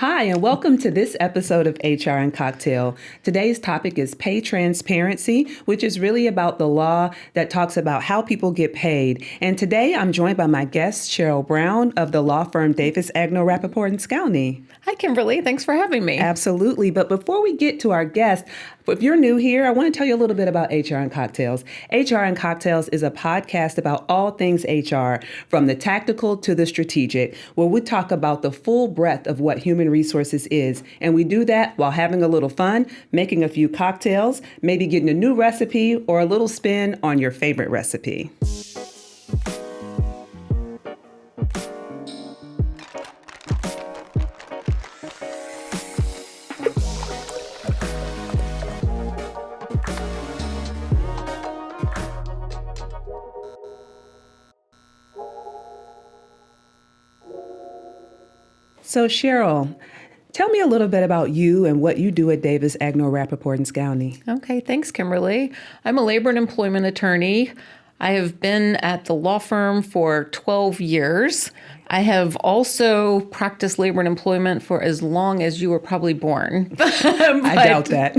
Hi, and welcome to this episode of HR and Cocktail. Today's topic is pay transparency, which is really about the law that talks about how people get paid. And today I'm joined by my guest, Cheryl Brown of the law firm Davis, Agnor, Rappaport, and Skalny. Hi, Kimberly. Thanks for having me. Absolutely. But before we get to our guest, if you're new here, I want to tell you a little bit about HR and Cocktails. HR and Cocktails is a podcast about all things HR, from the tactical to the strategic, where we talk about the full breadth of what human resources is. And we do that while having a little fun, making a few cocktails, maybe getting a new recipe or a little spin on your favorite recipe. So Cheryl, tell me a little bit about you and what you do at Davis, Agnor, Rappaport, and Skalny. Okay, thanks, Kimberly. I'm a labor and employment attorney. I have been at the law firm for 12 years. I have also practiced labor and employment for as long as you were probably born. I doubt that.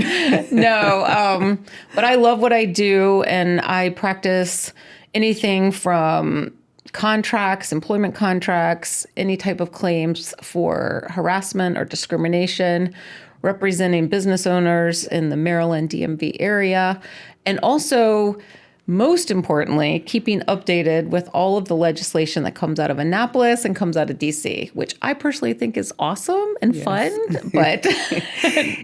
No, but I love what I do, and I practice anything from contracts, employment contracts, any type of claims for harassment or discrimination, representing business owners in the Maryland DMV area, and also, most importantly, keeping updated with all of the legislation that comes out of Annapolis and comes out of DC, which I personally think is awesome and fun. But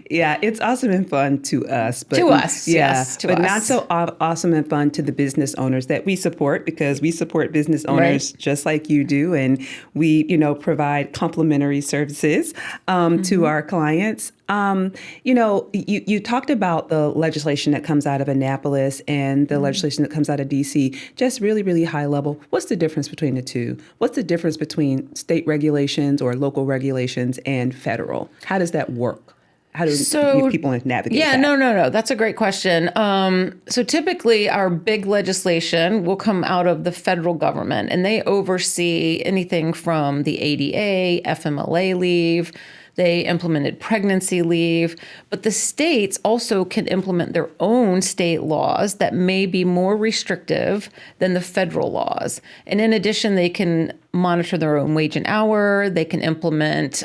yeah, it's awesome and fun to us. But to us, yes. But not so awesome and fun to the business owners that we support, because we support business owners just like you do. And we, provide complimentary services to our clients. You talked about the legislation that comes out of Annapolis and the legislation that comes out of DC, just really, really high level. What's the difference between the two? What's the difference between state regulations or local regulations and federal? How does that work? How do people navigate that? No. That's a great question. So typically our big legislation will come out of the federal government, and they oversee anything from the ADA, FMLA leave. They implemented pregnancy leave, but the states also can implement their own state laws that may be more restrictive than the federal laws. And in addition, they can monitor their own wage and hour. They can implement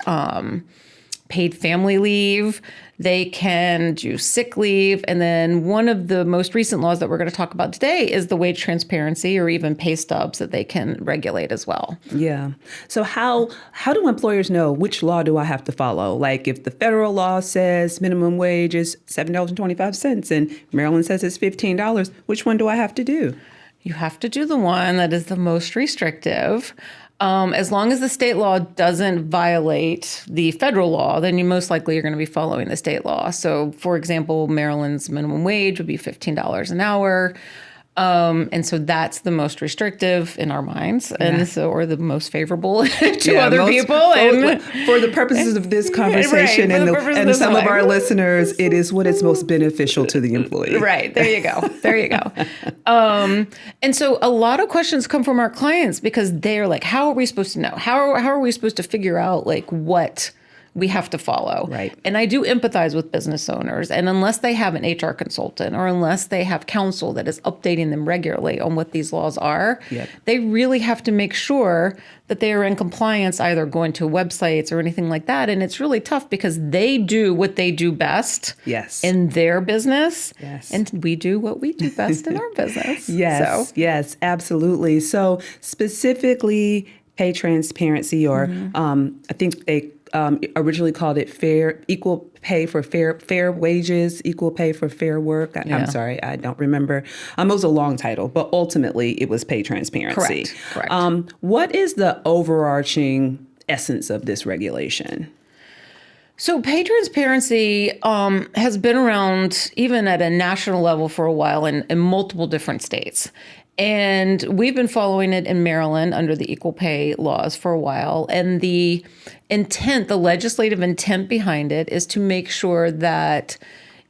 paid family leave. They can do sick leave. And then one of the most recent laws that we're going to talk about today is the wage transparency, or even pay stubs, that they can regulate as well. Yeah. So how do employers know which law do I have to follow? Like if the federal law says minimum wage is $7.25 and Maryland says it's $15, which one do I have to do? You have to do the one that is the most restrictive. As long as the state law doesn't violate the federal law, then you most likely are going to be following the state law. So, for example, Maryland's minimum wage would be $15 an hour. And so that's the most restrictive in our minds, and so, or the most favorable to other people. And for the purposes of this conversation and some of our listeners, it is what is most beneficial to the employee. Right. There you go. And so a lot of questions come from our clients because they're like, how are we supposed to know? How are we supposed to figure out like what we have to follow? Right. And I do empathize with business owners. And unless they have an HR consultant or unless they have counsel that is updating them regularly on what these laws are, they really have to make sure that they are in compliance, either going to websites or anything like that. And it's really tough because they do what they do best in their business. Yes. And we do what we do best in our business. Yes, absolutely. So specifically pay transparency, or I think they originally called it equal pay for fair wages, equal pay for fair work. I'm sorry, I don't remember. It was a long title, but ultimately it was pay transparency. Correct. What is the overarching essence of this regulation? So pay transparency has been around even at a national level for a while in multiple different states. And we've been following it in Maryland under the equal pay laws for a while. And the intent, the legislative intent behind it, is to make sure that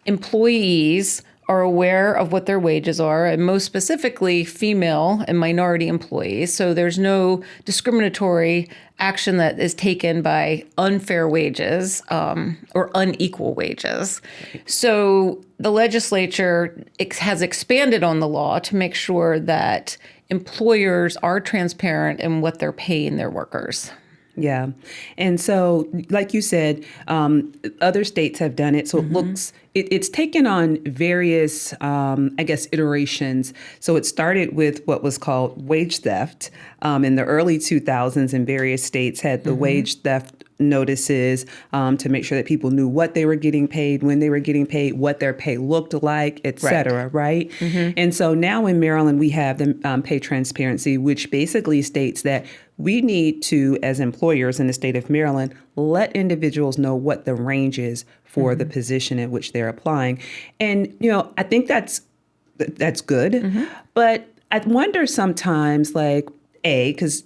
employees are aware of what their wages are, and most specifically female and minority employees. So there's no discriminatory action that is taken by unfair wages or unequal wages. So the legislature has expanded on the law to make sure that employers are transparent in what they're paying their workers. Yeah. And so, like you said, other states have done it. So it looks, it's taken on various, iterations. So it started with what was called wage theft in the early 2000s, and various states had the wage theft notices to make sure that people knew what they were getting paid, when they were getting paid, what their pay looked like, et cetera, right? And so now in Maryland, we have the pay transparency, which basically states that we need to, as employers in the state of Maryland, let individuals know what the range is for the position in which they're applying. And, I think that's good. But I wonder sometimes, because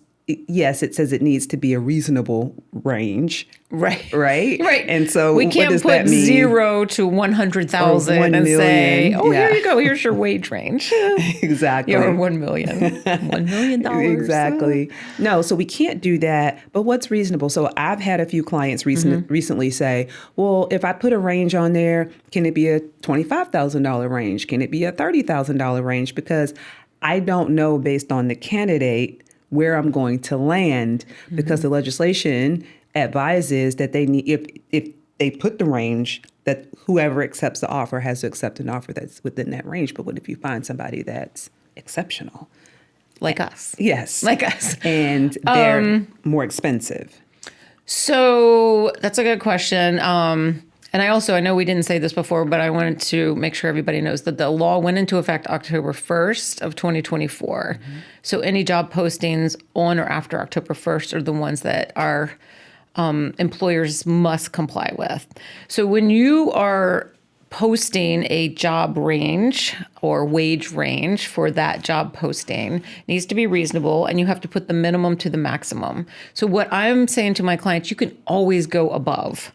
yes, it says it needs to be a reasonable range. Right. Right? Right. And so we what can't does put that mean? 0 to 100,000 and say, million. here you go. Here's your wage range. Exactly. Or 1 million. $1 million. Exactly. No, so we can't do that. But what's reasonable? So I've had a few clients recently say, well, if I put a range on there, can it be a $25,000 range? Can it be a $30,000 range? Because I don't know based on the candidate where I'm going to land, because the legislation advises that they need, if they put the range, that whoever accepts the offer has to accept an offer that's within that range. But what if you find somebody that's exceptional? Like us. Yes. Like us. And they're more expensive. So that's a good question. And I know we didn't say this before, but I wanted to make sure everybody knows that the law went into effect October 1st of 2024. So any job postings on or after October 1st are the ones that our employers must comply with. So when you are posting a job range or wage range for that job posting, it needs to be reasonable, and you have to put the minimum to the maximum. So what I'm saying to my clients, you can always go above.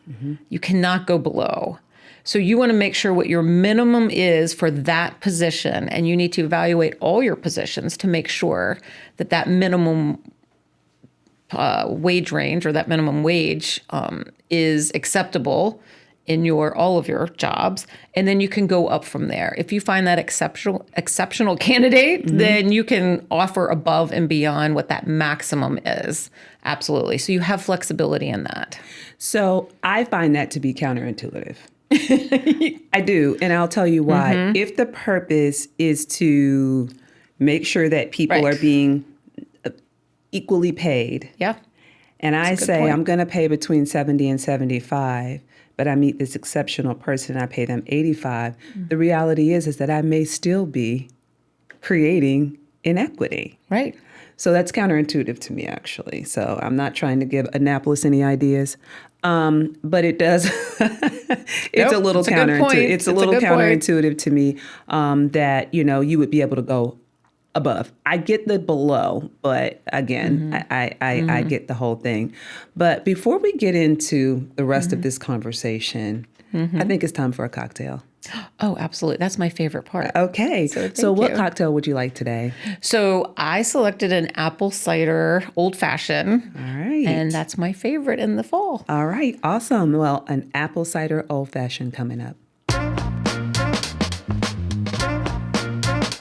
You cannot go below. So you want to make sure what your minimum is for that position, and you need to evaluate all your positions to make sure that that minimum wage range or that minimum wage is acceptable in all of your jobs, and then you can go up from there. If you find that exceptional candidate, then you can offer above and beyond what that maximum is. Absolutely. So you have flexibility in that. So I find that to be counterintuitive. I do, and I'll tell you why. If the purpose is to make sure that people are being equally paid, and I say I'm going to pay between 70 and 75, but I meet this exceptional person, I pay them 85. The reality is that I may still be creating inequity. Right. So that's counterintuitive to me, actually. So I'm not trying to give Annapolis any ideas, but it does. It's a little counterintuitive. It's a little counterintuitive to me that you would be able to go above. I get the below, but again, I get the whole thing. But before we get into the rest of this conversation, I think it's time for a cocktail. Oh, absolutely. That's my favorite part. Okay. So what cocktail would you like today? So I selected an apple cider old fashioned. All right. And that's my favorite in the fall. All right. Awesome. Well, an apple cider old fashioned coming up.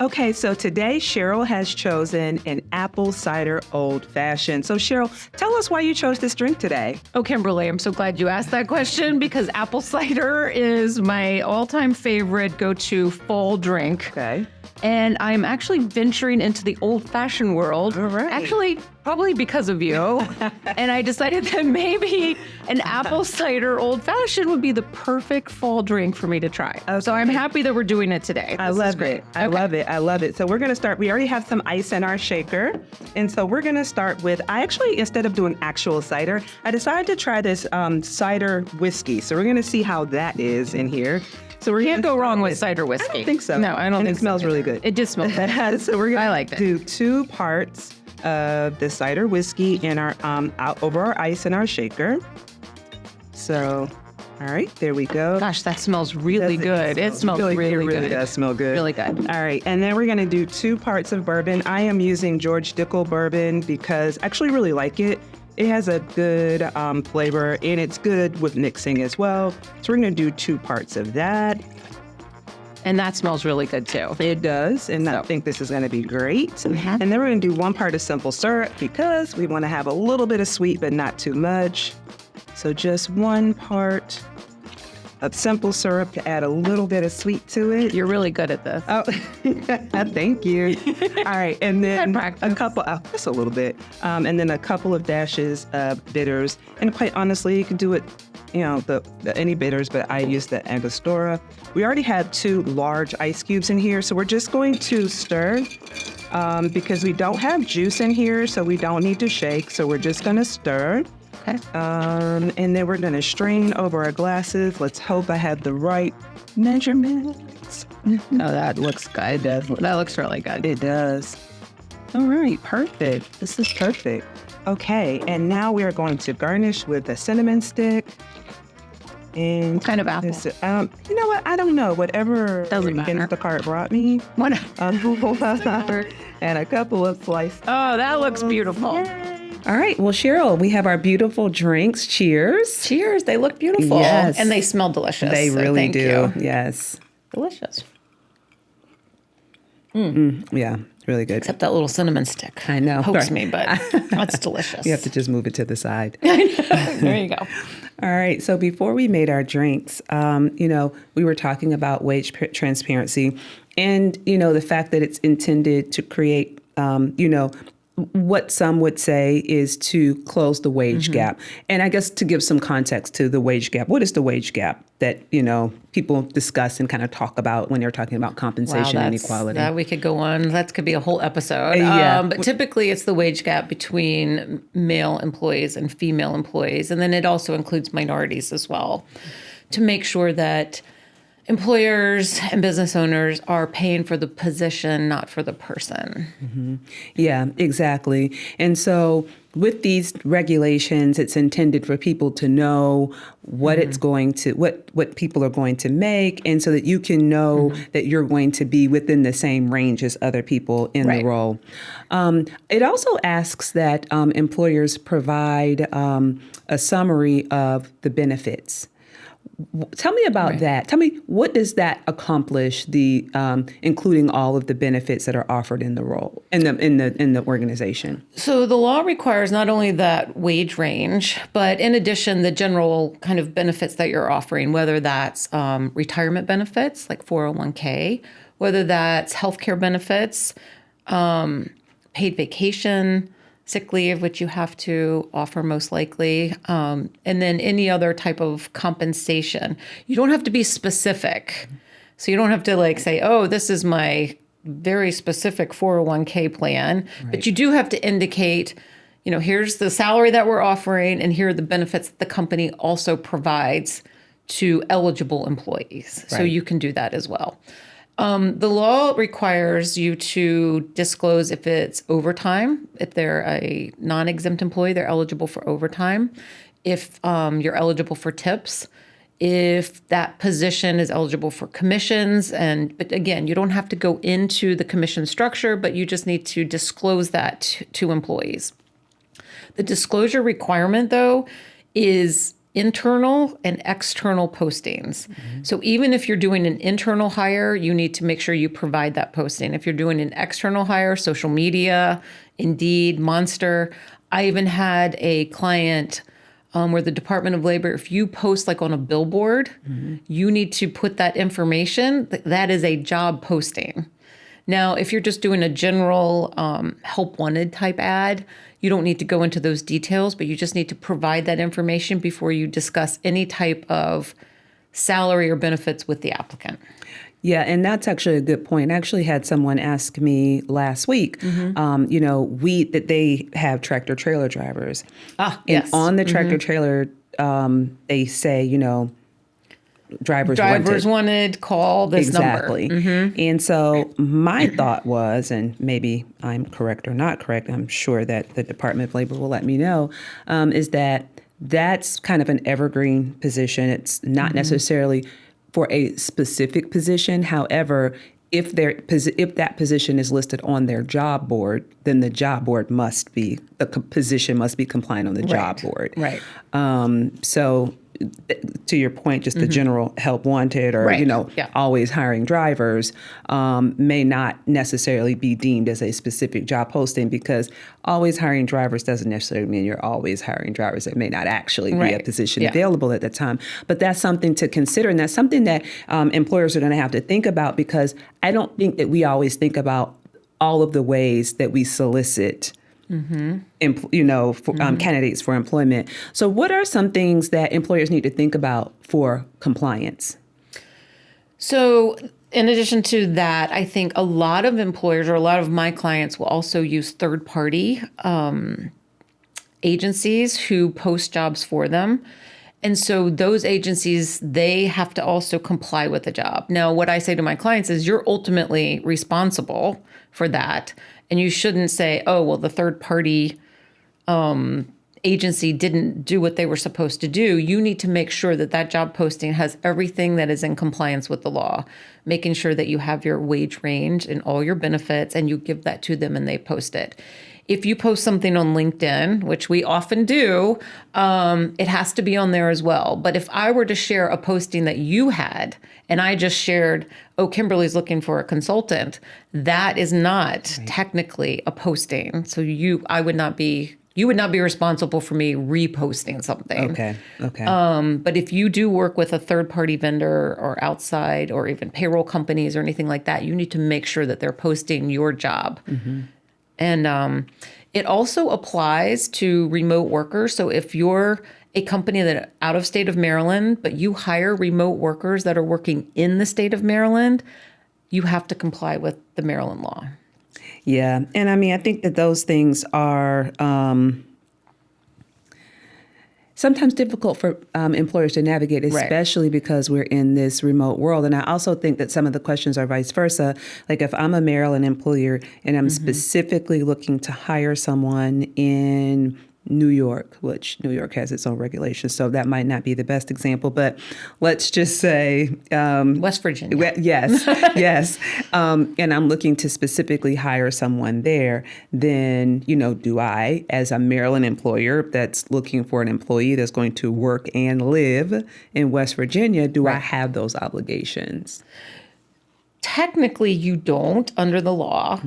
Okay, so today Cheryl has chosen an apple cider old fashioned. So Cheryl, tell us why you chose this drink today. Oh, Kimberly, I'm so glad you asked that question, because apple cider is my all-time favorite go-to fall drink. Okay. And I'm actually venturing into the old-fashioned world. All right. Actually, probably because of you. And I decided that maybe an apple cider old-fashioned would be the perfect fall drink for me to try. Okay. So I'm happy that we're doing it today. I love it. I love it. So we're going to start. We already have some ice in our shaker. And so we're going to start with, instead of doing actual cider, I decided to try this cider whiskey. So we're going to see how that is in here. So we can't go wrong with cider whiskey. I don't think so. No, I don't think so. And it smells really good. It does smell good. So we're going to do 2 parts of the cider whiskey in our over our ice in our shaker. So All right, there we go. Gosh, that smells really good. It smells really good. It really does smell good. Really good. All right, and then we're going to do 2 parts of bourbon. I am using George Dickel bourbon because I actually really like it. It has a good flavor, and it's good with mixing as well. So we're going to do 2 parts of that. And that smells really good too. It does, and I think this is going to be great. And then we're going to do 1 part of simple syrup because we want to have a little bit of sweet, but not too much. So just 1 part of simple syrup to add a little bit of sweet to it. You're really good at this. Oh, thank you. All right, and then a couple, just a little bit, and then a couple of dashes of bitters. And quite honestly, you can do it, any bitters, but I use the Angostura. We already have 2 large ice cubes in here, so we're just going to stir because we don't have juice in here, so we don't need to shake. So we're just going to stir. Okay. And then we're going to strain over our glasses. Let's hope I have the right measurements. Oh, that looks good. That looks really good. It does. All right, perfect. This is perfect. Okay, and now we are going to garnish with a cinnamon stick. And what kind of apple? You know what? I don't know. Whatever Instacart brought me. What? And a couple of sliced. Oh, that looks beautiful. Yay. All right. Well, Cheryl, we have our beautiful drinks. Cheers. Cheers. They look beautiful. Yes. And they smell delicious. They really do. You. Yes. Delicious. Yeah. Really good. Except that little cinnamon stick. I know. Pokes me, but that's delicious. You have to just move it to the side. There you go. All right. So before we made our drinks, we were talking about wage transparency and, the fact that it's intended to create, what some would say is to close the wage gap. And I guess to give some context to the wage gap, what is the wage gap that, people discuss and kind of talk about when they're talking about compensation inequality? That we could go on. That could be a whole episode. Yeah. But typically it's the wage gap between male employees and female employees. And then it also includes minorities as well, to make sure that employers and business owners are paying for the position, not for the person. Mm-hmm. Yeah, exactly. And so with these regulations, it's intended for people to know what it's going to, what people are going to make, and so that you can know that you're going to be within the same range as other people in the role. It also asks that employers provide a summary of the benefits. Tell me about that. Tell me, what does that accomplish? The including all of the benefits that are offered in the role in the organization. So the law requires not only that wage range, but in addition, the general kind of benefits that you're offering, whether that's retirement benefits like 401k, whether that's healthcare benefits, paid vacation, sick leave, which you have to offer most likely, and then any other type of compensation. You don't have to be specific. So you don't have to say, oh, this is my very specific 401k plan, but you do have to indicate, here's the salary that we're offering and here are the benefits that the company also provides to eligible employees. So you can do that as well. The law requires you to disclose if it's overtime. If they're a non-exempt employee, they're eligible for overtime. If you're eligible for tips, if that position is eligible for commissions. But again, you don't have to go into the commission structure, but you just need to disclose that to employees. The disclosure requirement, though, is internal and external postings. So even if you're doing an internal hire, you need to make sure you provide that posting. If you're doing an external hire, social media, Indeed, Monster. I even had a client where the Department of Labor, if you post on a billboard, you need to put that information. That is a job posting. Now, if you're just doing a general help wanted type ad, you don't need to go into those details, but you just need to provide that information before you discuss any type of salary or benefits with the applicant. Yeah, and that's actually a good point. I actually had someone ask me last week, that they have tractor trailer drivers. Yes. And on the tractor trailer, they say, drivers wanted, call this number. Exactly. And so my thought was, and maybe I'm correct or not correct, I'm sure that the Department of Labor will let me know, is that that's kind of an evergreen position. It's not necessarily for a specific position. However, if that position is listed on their job board, then the job board the position must be compliant on the job board. Right. So to your point, just the general help wanted or, always hiring drivers may not necessarily be deemed as a specific job posting, because always hiring drivers doesn't necessarily mean you're always hiring drivers. It may not actually be a position available at the time. But that's something to consider. And that's something that employers are going to have to think about, because I don't think that we always think about all of the ways that we solicit candidates for employment. So what are some things that employers need to think about for compliance? So in addition to that, I think a lot of employers, or a lot of my clients, will also use third-party agencies who post jobs for them. And so those agencies, they have to also comply with the job. Now, what I say to my clients is, you're ultimately responsible for that. And you shouldn't say, oh, well, the third party agency didn't do what they were supposed to do. You need to make sure that that job posting has everything that is in compliance with the law, making sure that you have your wage range and all your benefits, and you give that to them and they post it. If you post something on LinkedIn, which we often do, it has to be on there as well. But if I were to share a posting that you had, and I just shared, oh, Kimberly's looking for a consultant, that is not technically a posting. So you would not be responsible for me reposting something. Okay. But if you do work with a third-party vendor or outside, or even payroll companies or anything like that, you need to make sure that they're posting your job. And it also applies to remote workers. So if you're a company that out of state of Maryland, but you hire remote workers that are working in the state of Maryland, you have to comply with the Maryland law. Yeah. And I mean, I think that those things are sometimes difficult for employers to navigate, especially because we're in this remote world. And I also think that some of the questions are vice versa. Like if I'm a Maryland employer and I'm specifically looking to hire someone in New York, which New York has its own regulations, so that might not be the best example, but let's just say West Virginia. Yes. And I'm looking to specifically hire someone there, then, do I, as a Maryland employer that's looking for an employee that's going to work and live in West Virginia, do I have those obligations? Technically, you don't under the law.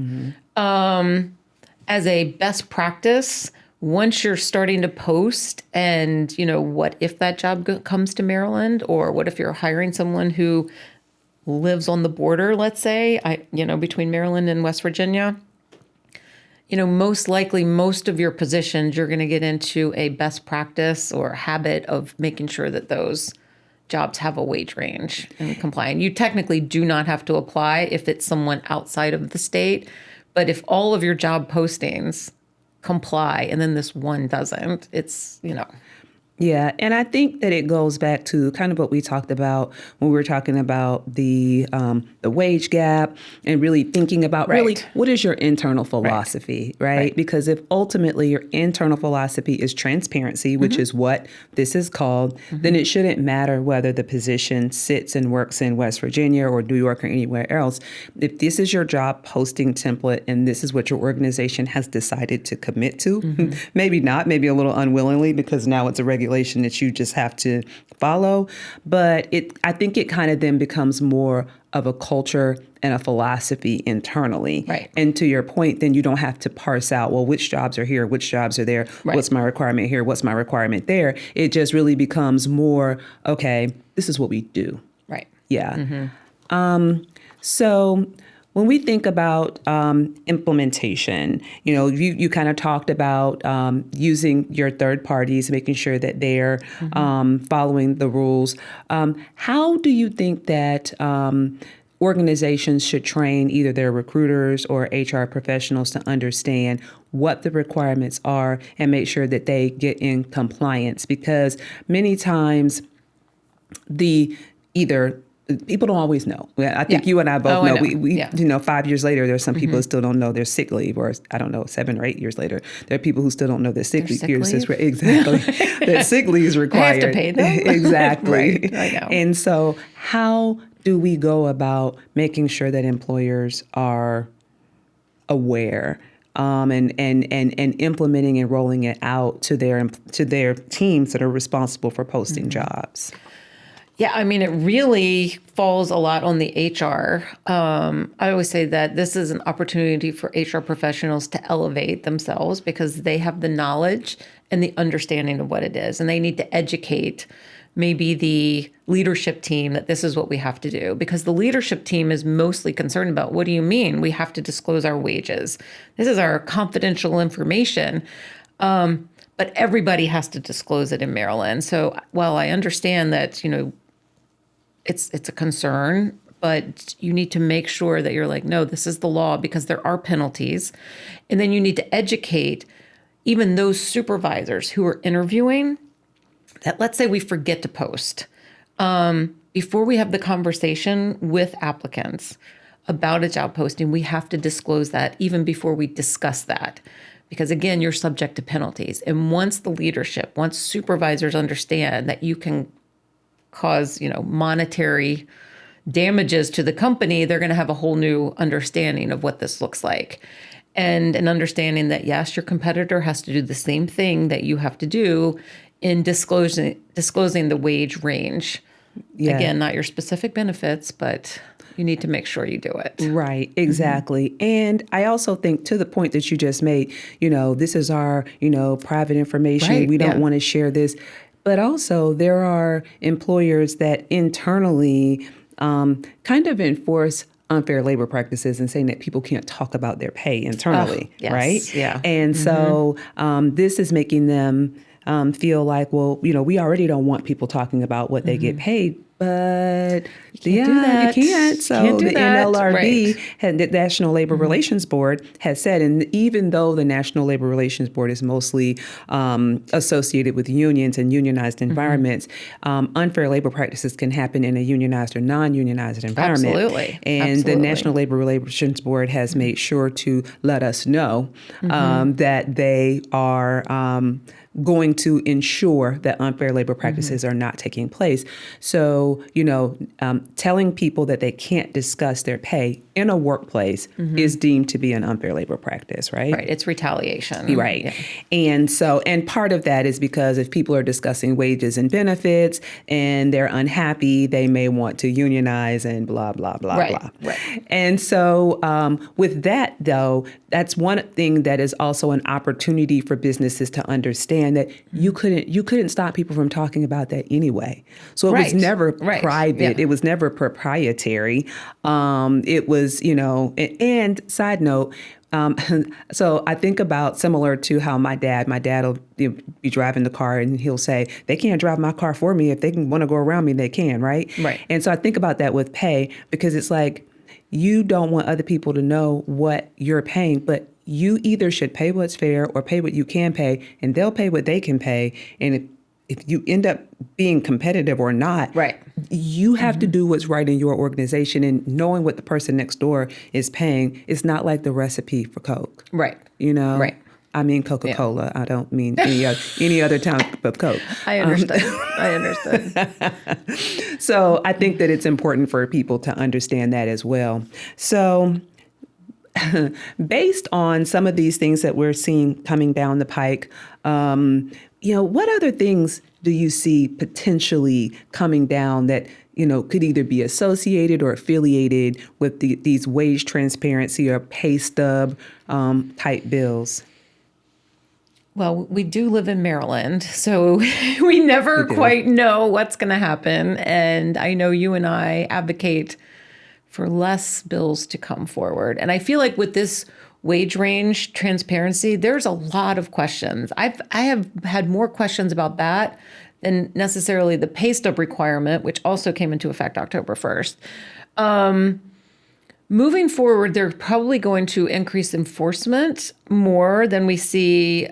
As a best practice, once you're starting to post and, what if that job comes to Maryland, or what if you're hiring someone who lives on the border, let's say, between Maryland and West Virginia, most likely most of your positions, you're going to get into a best practice or habit of making sure that those jobs have a wage range and comply. You technically do not have to apply if it's someone outside of the state, but if all of your job postings comply and then this one doesn't, it's. Yeah, and I think that it goes back to kind of what we talked about when we were talking about the wage gap, and really thinking about really what is your internal philosophy, right? Because if ultimately your internal philosophy is transparency, which is what this is called, then it shouldn't matter whether the position sits and works in West Virginia or New York or anywhere else. If this is your job posting template and this is what your organization has decided to commit to, maybe not, maybe a little unwillingly, because now it's a regulation that you just have to follow. But I think it kind of then becomes more of a culture and a philosophy internally. Right. And to your point, then you don't have to parse out, well, which jobs are here, which jobs are there, what's my requirement here, what's my requirement there. It just really becomes more, okay, this is what we do. Right. Yeah. So when we think about implementation, you kind of talked about using your third parties, making sure that they're following the rules. How do you think that organizations should train either their recruiters or HR professionals to understand what the requirements are and make sure that they get in compliance? Because many times either people don't always know. I think Yeah. you and I both Oh, I know. know. We Yeah. 5 years later, there's some people who still don't know their sick leave, or I don't know, 7 or 8 years later, there are people who still don't know their sick Their leave. sick leave? Exactly. Their sick leave is I required. have to pay them. Exactly. Right. I know. And so how do we go about making sure that employers are aware and implementing and rolling it out to their teams that are responsible for posting jobs? Yeah, I mean, it really falls a lot on the HR. I always say that this is an opportunity for HR professionals to elevate themselves because they have the knowledge and the understanding of what it is. And they need to educate maybe the leadership team that this is what we have to do, because the leadership team is mostly concerned about, what do you mean we have to disclose our wages? This is our confidential information. But everybody has to disclose it in Maryland. So while I understand that, it's a concern, but you need to make sure that you're like, no, this is the law, because there are penalties. And then you need to educate even those supervisors who are interviewing that, let's say we forget to post. Before we have the conversation with applicants about a job posting, we have to disclose that even before we discuss that. Because again, you're subject to penalties. And once supervisors understand that you can cause, monetary damages to the company, they're going to have a whole new understanding of what this looks like. And an understanding that, yes, your competitor has to do the same thing that you have to do in disclosing the wage range. Yeah. Again, not your specific benefits, but you need to make sure you do it. Right, exactly. And I also think, to the point that you just made, this is our, private information. Right, We don't yeah. want to share this. But also there are employers that internally kind of enforce unfair labor practices and saying that people can't talk about their pay internally, yes, right? yeah. And so this is making them feel like, well, we already don't want people talking about what they get paid, but do that. you can't. So Can't do the that. NLRB, Right. the National Labor Relations Board, has said, and even though the National Labor Relations Board is mostly associated with unions and unionized environments, unfair labor practices can happen in a unionized or non-unionized environment. Absolutely. And the National Labor Relations Board has made sure to let us know that they are going to ensure that unfair labor practices are not taking place. So, telling people that they can't discuss their pay in a workplace is deemed to be an unfair labor practice, right? Right. It's retaliation. Right. Yeah. And part of that is because if people are discussing wages and benefits and they're unhappy, they may want to unionize and blah, blah, blah, Right. blah. Right. And so with that, though, that's one thing that is also an opportunity for businesses to understand that you couldn't stop people from talking about that anyway. So it was never private. Yeah. It was never proprietary. It was, and side note, so I think about, similar to how my dad will be driving the car and he'll say, they can't drive my car for me. If they want to go around me, they can, right? Right. And so I think about that with pay, because it's like, you don't want other people to know what you're paying, but you either should pay what's fair or pay what you can pay, and they'll pay what they can pay. And if you end up being competitive or not, Right. you have to do what's right in your organization, and knowing what the person next door is paying is not like the recipe for Coke. Right. Right. I mean Coca-Cola. Yeah. I don't mean any other type of Coke. I understood. I understood. So I think that it's important for people to understand that as well. So based on some of these things that we're seeing coming down the pike, what other things do you see potentially coming down that could either be associated or affiliated with these wage transparency or pay stub type bills? Well, we do live in Maryland, so we never quite know what's going to happen. And I know you and I advocate for less bills to come forward. And I feel like with this wage range transparency, there's a lot of questions. I have had more questions about that than necessarily the pay stub requirement, which also came into effect October 1st. Moving forward, they're probably going to increase enforcement more than we see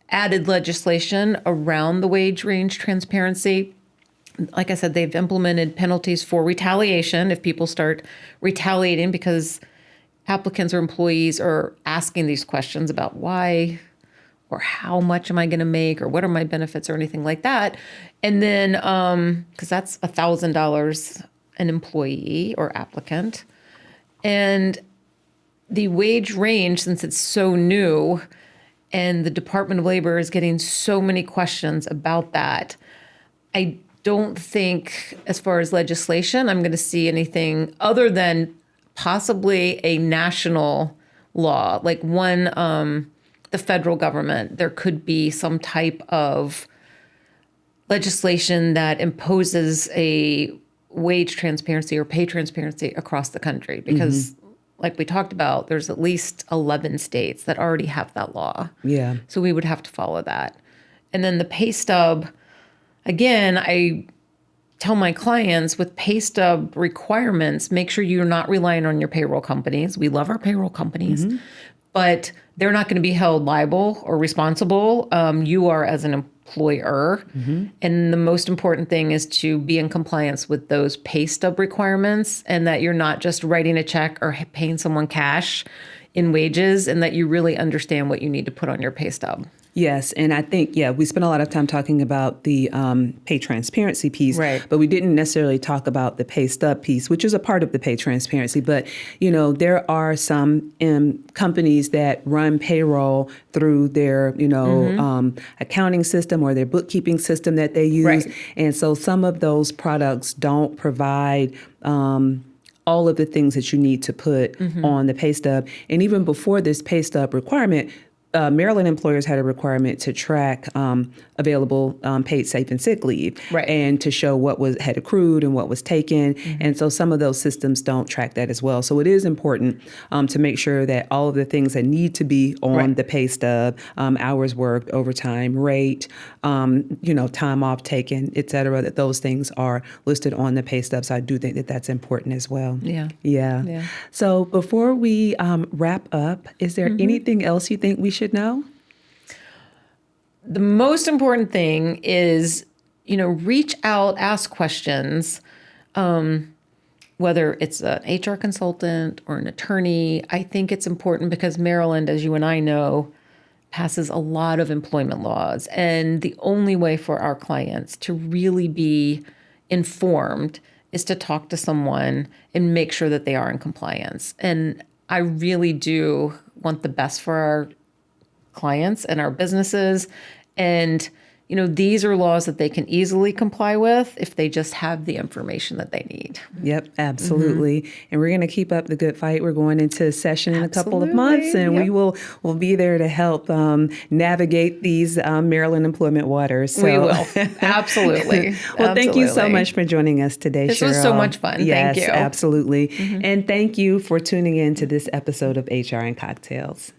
added legislation around the wage range transparency. like I said, they've implemented penalties for retaliation if people start retaliating because applicants or employees are asking these questions about why or how much am I going to make or what are my benefits or anything like that. And then, because that's $1,000 an employee or applicant. And the wage range, since it's so new and the Department of Labor is getting so many questions about that, I don't think, as far as legislation, I'm going to see anything other than possibly a national law, like the federal government. There could be some type of legislation that imposes a wage transparency or pay transparency across the country because, like we talked about, there's at least 11 states that already have that law. Yeah. So we would have to follow that. And then the pay stub, again, I tell my clients with pay stub requirements, make sure you're not relying on your payroll companies. We love our payroll companies, but they're not going to be held liable or responsible. You are as an employer. And the most important thing is to be in compliance with those pay stub requirements and that you're not just writing a check or paying someone cash in wages and that you really understand what you need to put on your pay stub. Yes. And I think, we spent a lot of time talking about the pay transparency piece, Right. but we didn't necessarily talk about the pay stub piece, which is a part of the pay transparency. But, there are some companies that run payroll through their, accounting system or their bookkeeping system that they use. Right. And so some of those products don't provide all of the things that you need to put on the pay stub. And even before this pay stub requirement, Maryland employers had a requirement to track available paid safe and sick leave, Right. and to show what had accrued and what was taken. And so some of those systems don't track that as well. So it is important to make sure that all of the things that need to be on Right. the pay stub, hours worked, overtime rate, time off taken, et cetera, that those things are listed on the pay stub. So I do think that that's important as well. Yeah. Yeah. So before we wrap up, is there anything else you think we should know? The most important thing is, reach out, ask questions, whether it's an HR consultant or an attorney. I think it's important because Maryland, as you and I know, passes a lot of employment laws. And the only way for our clients to really be informed is to talk to someone and make sure that they are in compliance. And I really do want the best for our clients and our businesses. And, these are laws that they can easily comply with if they just have the information that they need. Yep, absolutely. And we're going to keep up the good fight. We're going into session in a couple of months, and we'll be there to help navigate these Maryland employment waters. So. We will. Absolutely. Well, thank you so much for joining us today, This Cheryl. was so much fun. Yes, Thank you. Absolutely. And thank you for tuning in to this episode of HR and Cocktails.